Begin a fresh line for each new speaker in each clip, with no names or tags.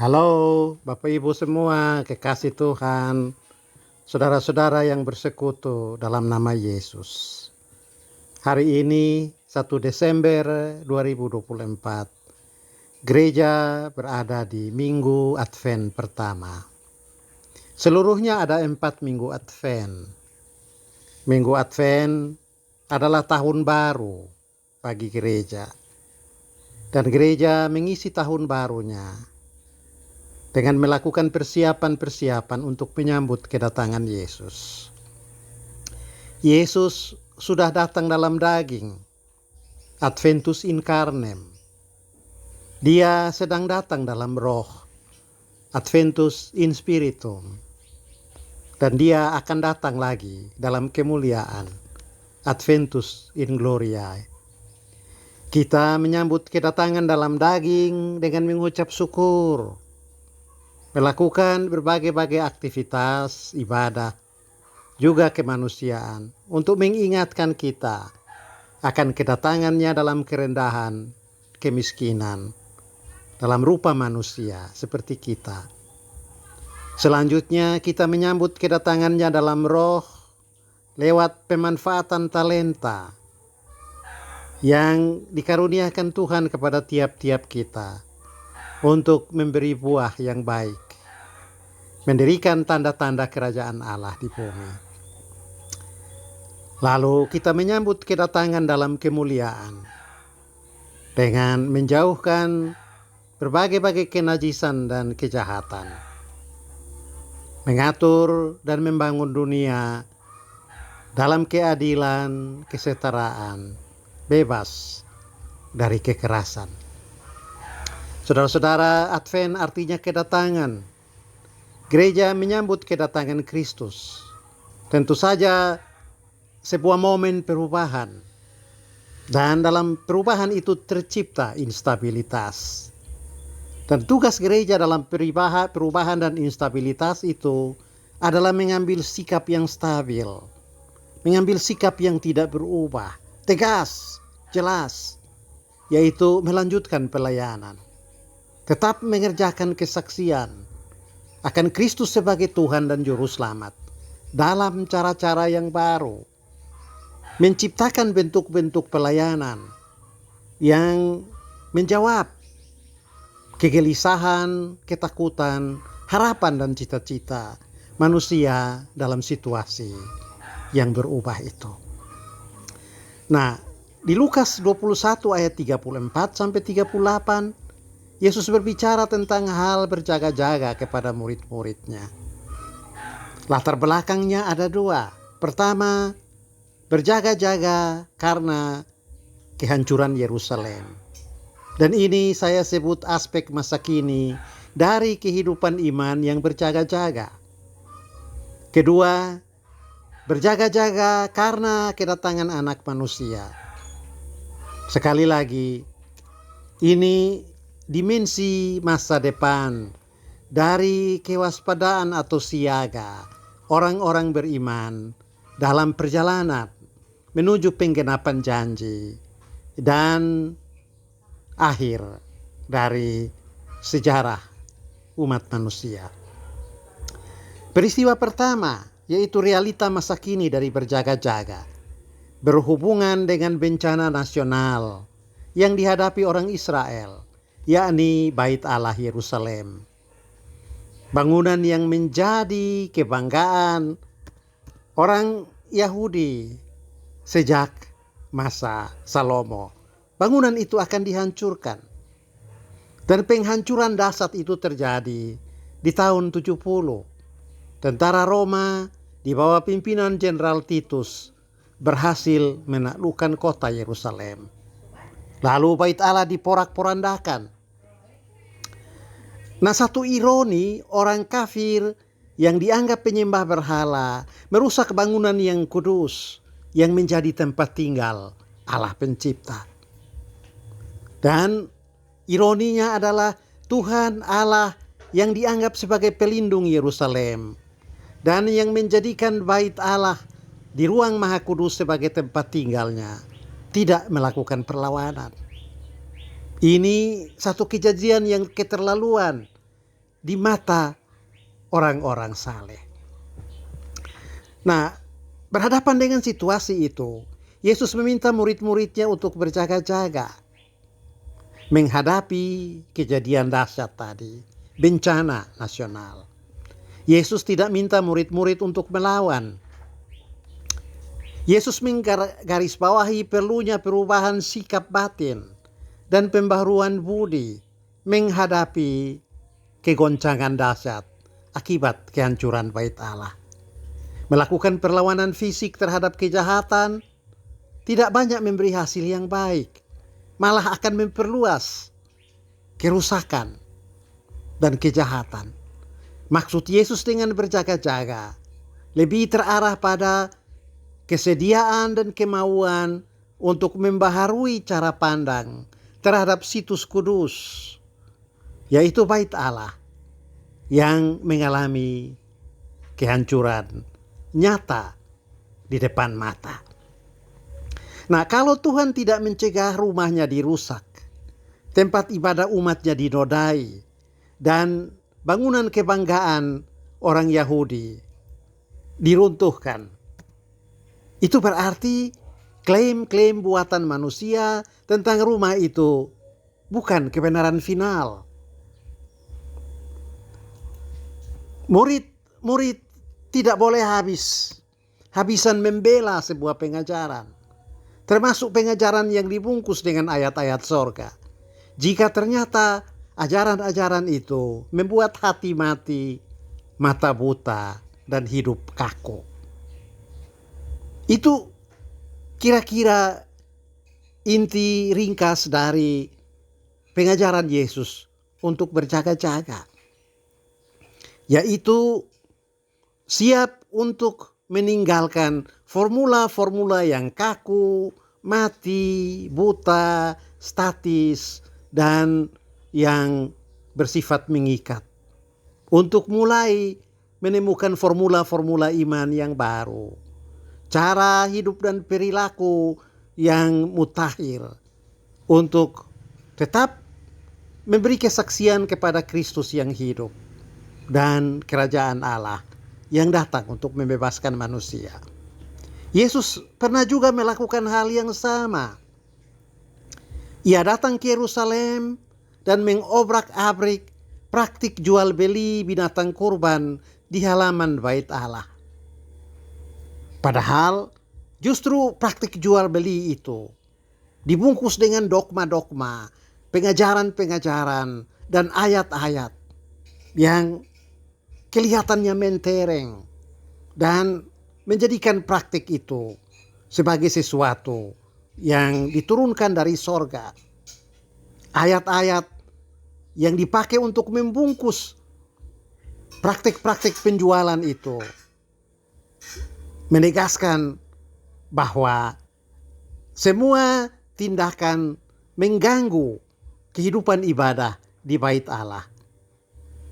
Halo Bapak Ibu semua, kekasih Tuhan, saudara-saudara yang bersekutu dalam nama Yesus. Hari ini 1 Desember 2024, gereja berada di Minggu Advent pertama. Seluruhnya ada 4 Minggu Advent. Minggu Advent adalah tahun baru bagi gereja. Dan gereja mengisi tahun barunya dengan melakukan persiapan-persiapan untuk menyambut kedatangan Yesus. Yesus sudah datang dalam daging, Adventus in carnem. Dia sedang datang dalam roh, Adventus in spiritum. Dan dia akan datang lagi dalam kemuliaan, Adventus in gloriae. Kita menyambut kedatangan dalam daging dengan mengucap syukur, melakukan berbagai-bagai aktivitas ibadah, juga kemanusiaan, untuk mengingatkan kita akan kedatangannya dalam kerendahan, kemiskinan, dalam rupa manusia seperti kita. Selanjutnya kita menyambut kedatangannya dalam roh lewat pemanfaatan talenta yang dikaruniakan Tuhan kepada tiap-tiap kita untuk memberi buah yang baik, mendirikan tanda-tanda kerajaan Allah di bumi. Lalu kita menyambut kedatangan dalam kemuliaan dengan menjauhkan berbagai-bagai kenajisan dan kejahatan, mengatur dan membangun dunia dalam keadilan, kesetaraan, bebas dari kekerasan. Saudara-saudara, Advent artinya kedatangan. Gereja menyambut kedatangan Kristus. Tentu saja sebuah momen perubahan. Dan dalam perubahan itu tercipta instabilitas. Dan tugas gereja dalam perubahan dan instabilitas itu adalah mengambil sikap yang stabil. Mengambil sikap yang tidak berubah. Tegas, jelas. Yaitu melanjutkan pelayanan. Tetap mengerjakan kesaksian akan Kristus sebagai Tuhan dan Juru Selamat dalam cara-cara yang baru. Menciptakan bentuk-bentuk pelayanan yang menjawab kegelisahan, ketakutan, harapan dan cita-cita manusia dalam situasi yang berubah itu. Nah, di Lukas 21 ayat 34 sampai 38, Yesus berbicara tentang hal berjaga-jaga kepada murid-muridnya. Latar belakangnya ada 2. Pertama, berjaga-jaga karena kehancuran Yerusalem. Dan ini saya sebut aspek masa kini dari kehidupan iman yang berjaga-jaga. Kedua, berjaga-jaga karena kedatangan Anak Manusia. Sekali lagi, ini dimensi masa depan dari kewaspadaan atau siaga orang-orang beriman dalam perjalanan menuju penggenapan janji dan akhir dari sejarah umat manusia. Peristiwa pertama yaitu realita masa kini dari berjaga-jaga berhubungan dengan bencana nasional yang dihadapi orang Israel, yakni Bait Allah Yerusalem. Bangunan yang menjadi kebanggaan orang Yahudi sejak masa Salomo. Bangunan itu akan dihancurkan. Dan penghancuran dahsyat itu terjadi di tahun 70. Tentara Roma di bawah pimpinan Jenderal Titus berhasil menaklukkan kota Yerusalem. Lalu Bait Allah diporak-porandakan. Nah, satu ironi, orang kafir yang dianggap penyembah berhala merusak bangunan yang kudus yang menjadi tempat tinggal Allah Pencipta. Dan ironinya adalah Tuhan Allah yang dianggap sebagai pelindung Yerusalem dan yang menjadikan Bait Allah di ruang Maha Kudus sebagai tempat tinggalnya tidak melakukan perlawanan. Ini satu kejadian yang keterlaluan di mata orang-orang saleh. Nah, berhadapan dengan situasi itu, Yesus meminta murid-muridnya untuk berjaga-jaga menghadapi kejadian dahsyat tadi, bencana nasional. Yesus tidak minta murid-murid untuk melawan. Yesus menggarisbawahi perlunya perubahan sikap batin dan pembaharuan budi menghadapi kegoncangan dahsyat akibat kehancuran bait Allah. Melakukan perlawanan fisik terhadap kejahatan tidak banyak memberi hasil yang baik, malah akan memperluas kerusakan dan kejahatan. Maksud Yesus dengan berjaga-jaga lebih terarah pada kesediaan dan kemauan untuk membaharui cara pandang terhadap situs kudus, yaitu bait Allah yang mengalami kehancuran nyata di depan mata. Nah, kalau Tuhan tidak mencegah rumahnya dirusak, tempat ibadah umatnya dinodai, dan bangunan kebanggaan orang Yahudi diruntuhkan, itu berarti klaim-klaim buatan manusia tentang rumah itu bukan kebenaran final. Murid tidak boleh habisan membela sebuah pengajaran, termasuk pengajaran yang dibungkus dengan ayat-ayat sorga, jika ternyata ajaran-ajaran itu membuat hati mati, mata buta, dan hidup kaku. Itu kira-kira inti ringkas dari pengajaran Yesus untuk berjaga-jaga, yaitu siap untuk meninggalkan formula-formula yang kaku, mati, buta, statis, dan yang bersifat mengikat, untuk mulai menemukan formula-formula iman yang baru, cara hidup dan perilaku yang mutakhir, untuk tetap memberi kesaksian kepada Kristus yang hidup dan kerajaan Allah yang datang untuk membebaskan manusia. Yesus pernah juga melakukan hal yang sama. Ia datang ke Yerusalem dan mengobrak-abrik praktik jual beli binatang kurban di halaman bait Allah. Padahal justru praktik jual beli itu dibungkus dengan dogma-dogma, pengajaran-pengajaran, dan ayat-ayat yang kelihatannya mentereng dan menjadikan praktik itu sebagai sesuatu yang diturunkan dari sorga. Ayat-ayat yang dipakai untuk membungkus praktik-praktik penjualan itu menegaskan bahwa semua tindakan mengganggu kehidupan ibadah di bait Allah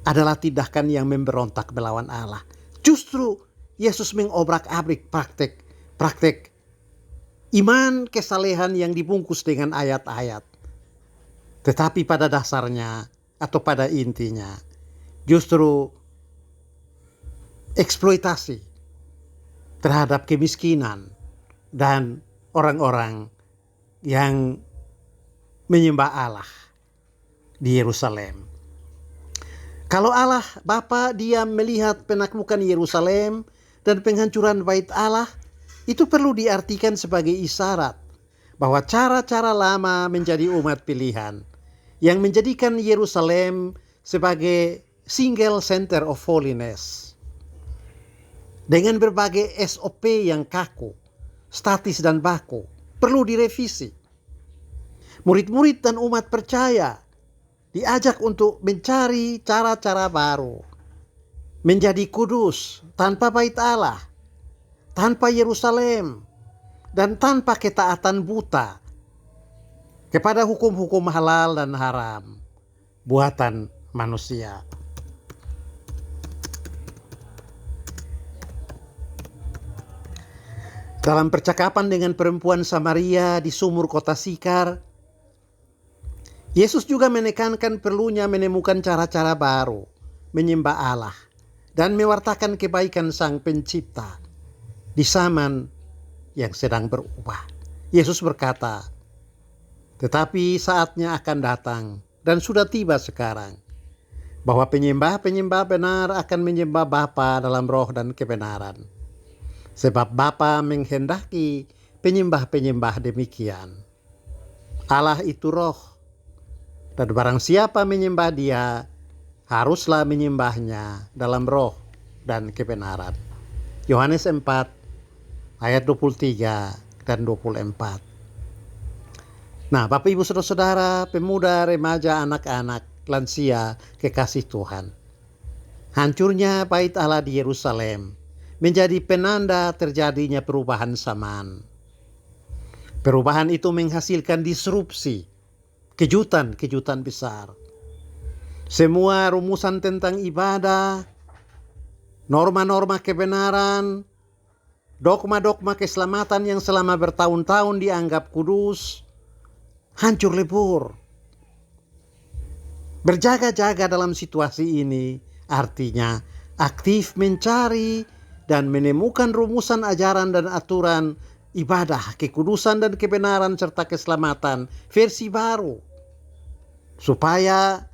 adalah tindakan yang memberontak melawan Allah. Justru Yesus mengobrak-abrik praktek iman kesalehan yang dibungkus dengan ayat-ayat. Tetapi pada dasarnya atau pada intinya justru eksploitasi terhadap kemiskinan dan orang-orang yang menyembah Allah di Yerusalem. Kalau Allah Bapa diam melihat penaklukan Yerusalem dan penghancuran bait Allah, itu perlu diartikan sebagai isyarat bahwa cara-cara lama menjadi umat pilihan yang menjadikan Yerusalem sebagai single center of holiness dengan berbagai SOP yang kaku, statis dan baku perlu direvisi. Murid-murid dan umat percaya diajak untuk mencari cara-cara baru, menjadi kudus tanpa bait Allah, tanpa Yerusalem, dan tanpa ketaatan buta kepada hukum-hukum halal dan haram buatan manusia. Dalam percakapan dengan perempuan Samaria di sumur kota Sikar, Yesus juga menekankan perlunya menemukan cara-cara baru menyembah Allah dan mewartakan kebaikan Sang Pencipta di zaman yang sedang berubah. Yesus berkata, tetapi saatnya akan datang dan sudah tiba sekarang, bahwa penyembah-penyembah benar akan menyembah Bapa dalam roh dan kebenaran. Sebab Bapa menghendaki penyembah-penyembah demikian. Allah itu roh, dan barang siapa menyembah Dia, haruslah menyembahnya dalam roh dan kebenaran. Yohanes 4 ayat 23 dan 24. Nah, Bapak Ibu Saudara-saudara, pemuda, remaja, anak-anak, lansia, kekasih Tuhan. Hancurnya bait Allah di Yerusalem menjadi penanda terjadinya perubahan zaman. Perubahan itu menghasilkan disrupsi, kejutan-kejutan besar. Semua rumusan tentang ibadah, norma-norma kebenaran, dogma-dogma keselamatan yang selama bertahun-tahun dianggap kudus, hancur lebur. Berjaga-jaga dalam situasi ini artinya aktif mencari dan menemukan rumusan ajaran dan aturan ibadah, kekudusan dan kebenaran serta keselamatan versi baru, supaya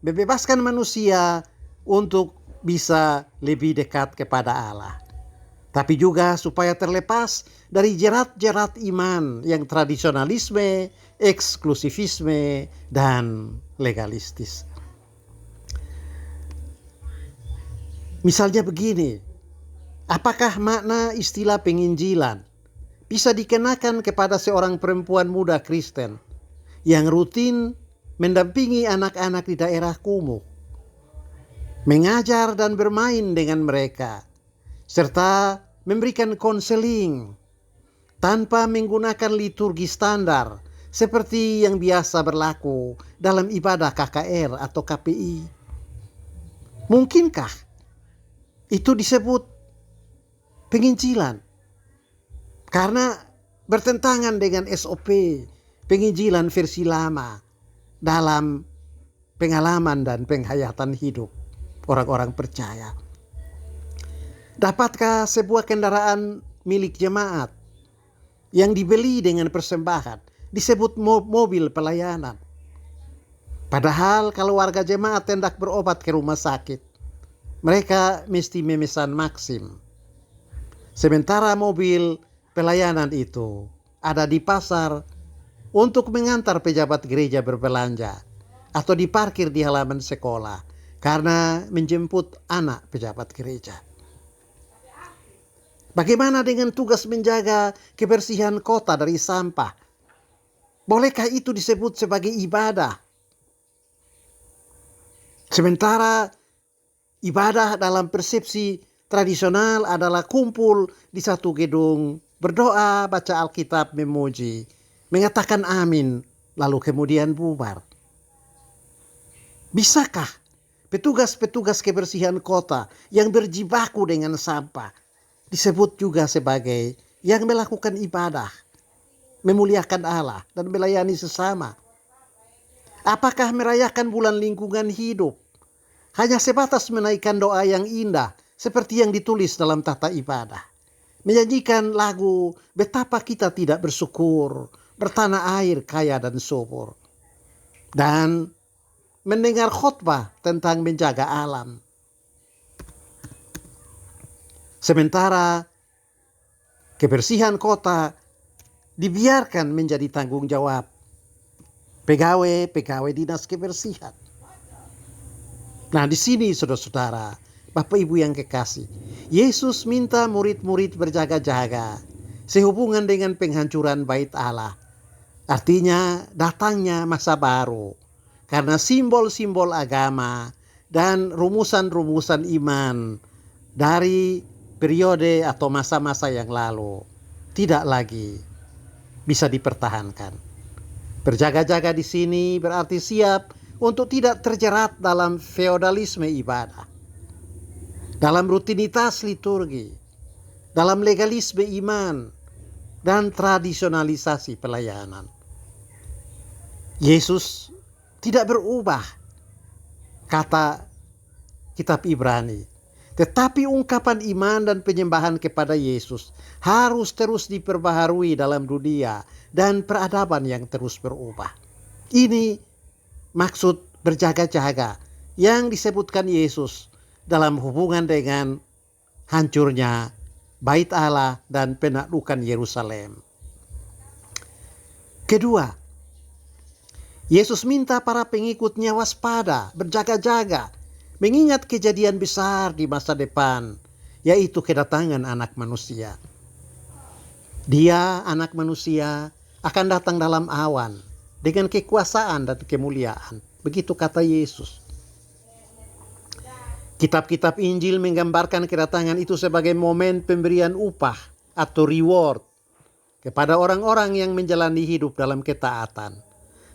membebaskan manusia untuk bisa lebih dekat kepada Allah. Tapi juga supaya terlepas dari jerat-jerat iman yang tradisionalisme, eksklusivisme, dan legalistis. Misalnya begini, apakah makna istilah penginjilan bisa dikenakan kepada seorang perempuan muda Kristen yang rutin mendampingi anak-anak di daerah kumuh, mengajar dan bermain dengan mereka, serta memberikan konseling tanpa menggunakan liturgi standar seperti yang biasa berlaku dalam ibadah KKR atau KPI? Mungkinkah itu disebut penginjilan? Karena bertentangan dengan SOP penginjilan versi lama dalam pengalaman dan penghayatan hidup orang-orang percaya. Dapatkah sebuah kendaraan milik jemaat yang dibeli dengan persembahan disebut mobil pelayanan? Padahal kalau warga jemaat hendak berobat ke rumah sakit, mereka mesti memesan Maxim. Sementara mobil pelayanan itu ada di pasar untuk mengantar pejabat gereja berbelanja atau diparkir di halaman sekolah karena menjemput anak pejabat gereja. Bagaimana dengan tugas menjaga kebersihan kota dari sampah? Bolehkah itu disebut sebagai ibadah? Sementara ibadah dalam persepsi tradisional adalah kumpul di satu gedung, berdoa, baca Alkitab, memuji, mengatakan amin, lalu kemudian bubar. Bisakah petugas-petugas kebersihan kota yang berjibaku dengan sampah disebut juga sebagai yang melakukan ibadah, memuliakan Allah dan melayani sesama? Apakah merayakan bulan lingkungan hidup hanya sebatas menaikkan doa yang indah seperti yang ditulis dalam tata ibadah, menyanyikan lagu betapa kita tidak bersyukur, bertanah air kaya dan subur, dan mendengar khotbah tentang menjaga alam? Sementara kebersihan kota dibiarkan menjadi tanggung jawab pegawai dinas kebersihan. Nah, di sini saudara-saudara, Bapak Ibu yang kekasih, Yesus minta murid-murid berjaga-jaga sehubungan dengan penghancuran bait Allah. Artinya datangnya masa baru karena simbol-simbol agama dan rumusan-rumusan iman dari periode atau masa-masa yang lalu tidak lagi bisa dipertahankan. Berjaga-jaga di sini berarti siap untuk tidak terjerat dalam feodalisme ibadah, dalam rutinitas liturgi, dalam legalisme iman, dan tradisionalisasi pelayanan. Yesus tidak berubah. Kata kitab Ibrani. Tetapi ungkapan iman dan penyembahan kepada Yesus harus terus diperbaharui dalam dunia dan peradaban yang terus berubah. Ini maksud berjaga-jaga yang disebutkan Yesus dalam hubungan dengan hancurnya Bait Allah dan penaklukan Yerusalem. Kedua, Yesus minta para pengikutnya waspada, berjaga-jaga, mengingat kejadian besar di masa depan, yaitu kedatangan Anak Manusia. Dia, Anak Manusia, akan datang dalam awan dengan kekuasaan dan kemuliaan. Begitu kata Yesus. Kitab-kitab Injil menggambarkan kedatangan itu sebagai momen pemberian upah atau reward kepada orang-orang yang menjalani hidup dalam ketaatan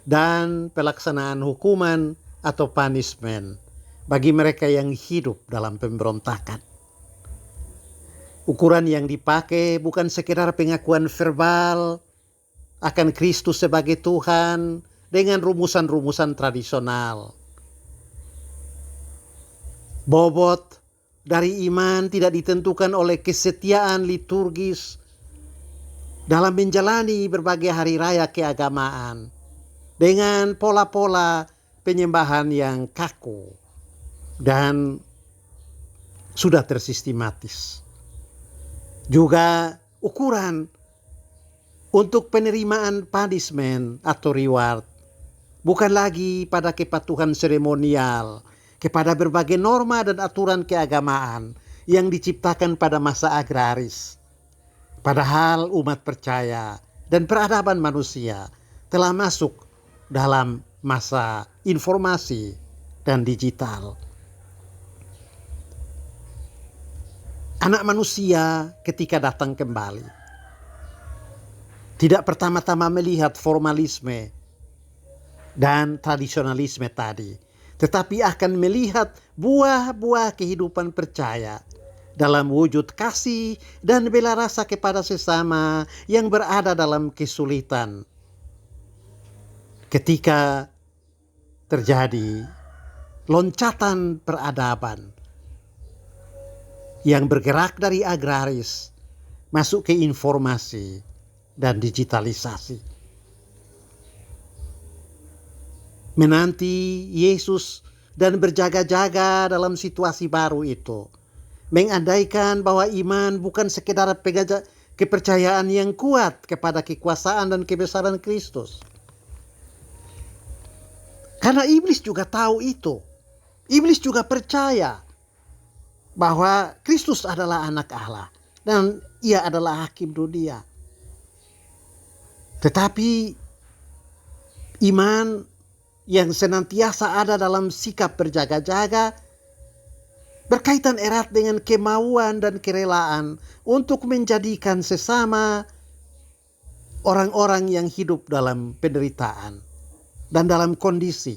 dan pelaksanaan hukuman atau punishment bagi mereka yang hidup dalam pemberontakan. Ukuran yang dipakai bukan sekedar pengakuan verbal akan Kristus sebagai Tuhan dengan rumusan-rumusan tradisional. Bobot dari iman tidak ditentukan oleh kesetiaan liturgis dalam menjalani berbagai hari raya keagamaan dengan pola-pola penyembahan yang kaku dan sudah tersistematis. Juga ukuran untuk penerimaan punishment atau reward bukan lagi pada kepatuhan seremonial kepada berbagai norma dan aturan keagamaan yang diciptakan pada masa agraris. Padahal umat percaya dan peradaban manusia telah masuk dalam masa informasi dan digital. Anak Manusia ketika datang kembali tidak pertama-tama melihat formalisme dan tradisionalisme tadi, tetapi akan melihat buah-buah kehidupan percaya dalam wujud kasih dan bela rasa kepada sesama yang berada dalam kesulitan. Ketika terjadi loncatan peradaban yang bergerak dari agraris masuk ke informasi dan digitalisasi. Menanti Yesus dan berjaga-jaga dalam situasi baru itu mengandaikan bahwa iman bukan sekedar kepercayaan yang kuat kepada kekuasaan dan kebesaran Kristus. Karena iblis juga tahu itu. Iblis juga percaya bahwa Kristus adalah anak Allah dan ia adalah hakim dunia. Tetapi iman yang senantiasa ada dalam sikap berjaga-jaga berkaitan erat dengan kemauan dan kerelaan untuk menjadikan sesama orang-orang yang hidup dalam penderitaan dan dalam kondisi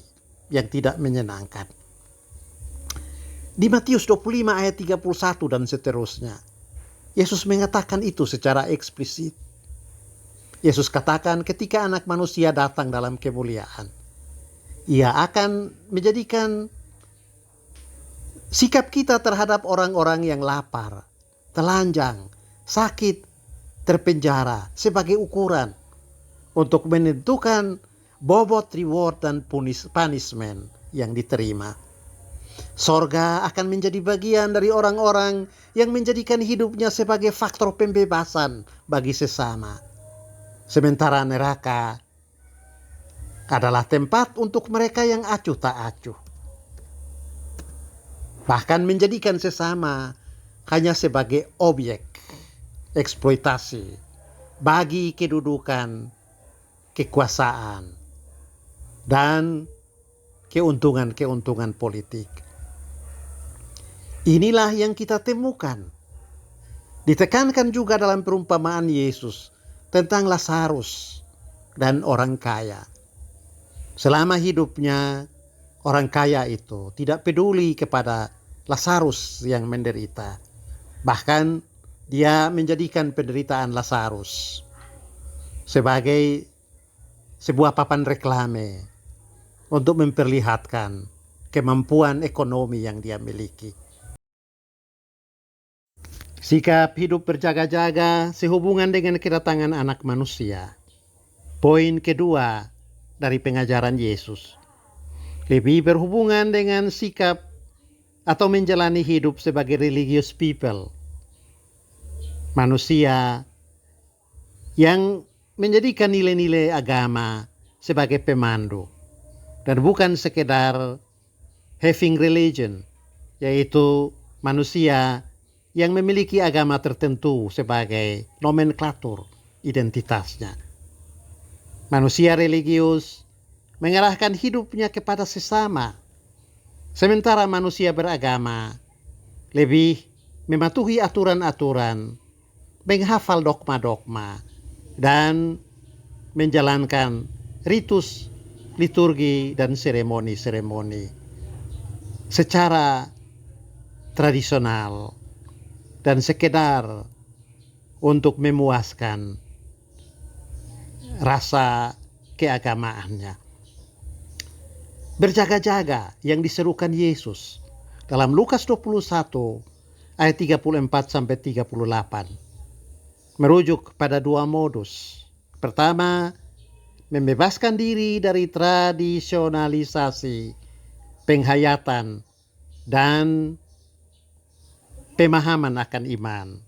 yang tidak menyenangkan. Di Matius 25 ayat 31 dan seterusnya, Yesus mengatakan itu secara eksplisit. Yesus katakan ketika Anak Manusia datang dalam kemuliaan, ia akan menjadikan sikap kita terhadap orang-orang yang lapar, telanjang, sakit, terpenjara sebagai ukuran untuk menentukan bobot reward dan punishment yang diterima. Sorga akan menjadi bagian dari orang-orang yang menjadikan hidupnya sebagai faktor pembebasan bagi sesama. Sementara neraka adalah tempat untuk mereka yang acuh tak acuh. Bahkan menjadikan sesama hanya sebagai objek eksploitasi bagi kedudukan, kekuasaan, dan keuntungan-keuntungan politik. Inilah yang kita temukan. Ditekankan juga dalam perumpamaan Yesus tentang Lazarus dan orang kaya. Selama hidupnya, orang kaya itu tidak peduli kepada Lazarus yang menderita. Bahkan dia menjadikan penderitaan Lazarus sebagai sebuah papan reklame untuk memperlihatkan kemampuan ekonomi yang dia miliki. Sikap hidup berjaga-jaga sehubungan dengan kedatangan Anak Manusia. Poin kedua dari pengajaran Yesus lebih berhubungan dengan sikap atau menjalani hidup sebagai religious people. Manusia yang menjadikan nilai-nilai agama sebagai pemandu dan bukan sekedar having religion, yaitu manusia yang memiliki agama tertentu sebagai nomenklatur identitasnya. Manusia religius mengarahkan hidupnya kepada sesama, sementara manusia beragama lebih mematuhi aturan-aturan, menghafal dogma-dogma, dan menjalankan ritus, liturgi, dan seremoni-seremoni secara tradisional dan sekedar untuk memuaskan rasa keagamaannya. Berjaga-jaga yang diserukan Yesus dalam Lukas 21 ayat 34-38 merujuk pada dua modus. Pertama, membebaskan diri dari tradisionalisasi, penghayatan, dan pemahaman akan iman.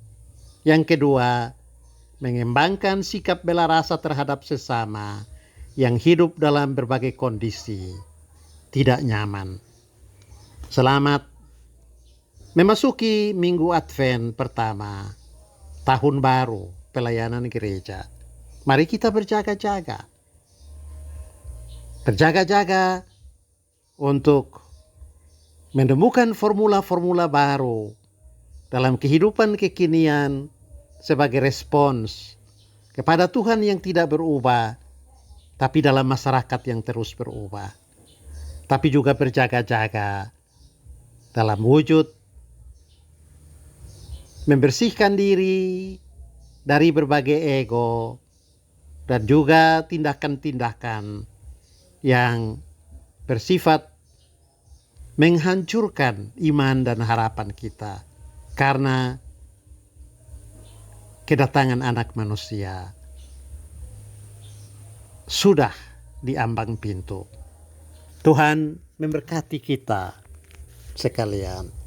Yang kedua, mengembangkan sikap bela rasa terhadap sesama yang hidup dalam berbagai kondisi tidak nyaman. Selamat memasuki Minggu Advent pertama, tahun baru pelayanan gereja. Mari kita berjaga-jaga. Berjaga-jaga untuk menemukan formula-formula baru dalam kehidupan kekinian sebagai respons kepada Tuhan yang tidak berubah, tapi dalam masyarakat yang terus berubah. Tapi juga berjaga-jaga dalam wujud membersihkan diri dari berbagai ego dan juga tindakan-tindakan yang bersifat menghancurkan iman dan harapan kita. Karena kedatangan Anak Manusia sudah di ambang pintu. Tuhan memberkati kita sekalian.